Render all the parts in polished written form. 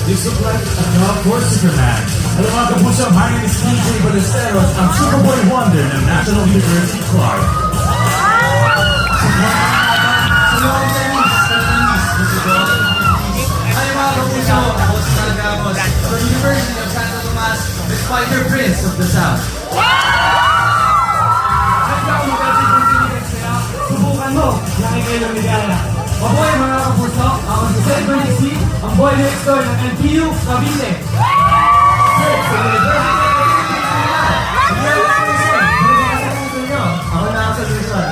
This looks like a job for Superman. Hello mga kapuso, my name is DJ Ballesteros, ang Superboy Wonder ng National University Clark. Hi mga kapuso, ako si Sal Ramos from University of Santo Tomas, the Spider Prince of the South. Subukan mo, laki kayo ng ligaya. Mabuhay mga kapuso, ako si Seth Bernici, ang boy next door ng NTU Cavite. Ako na sa Luzon.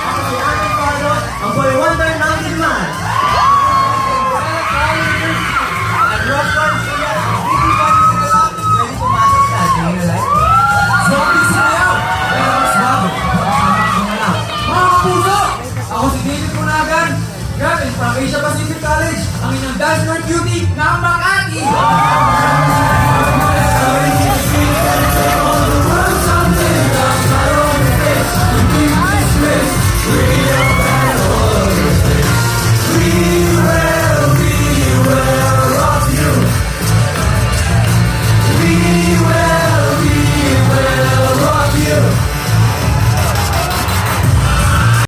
Ako si Arnie Carlos, ang boy wonder ng Gilman. At Rosman Silla, ang baby bunny sa galak, ready pumasok sa ating life. Zombie Sayaw! Pero mas bago, kasama ko na lang. Mga kapuso, ako si David Punagan, graduate from Asia Pacific College, ang inyong dance nerd beauty ng Makati!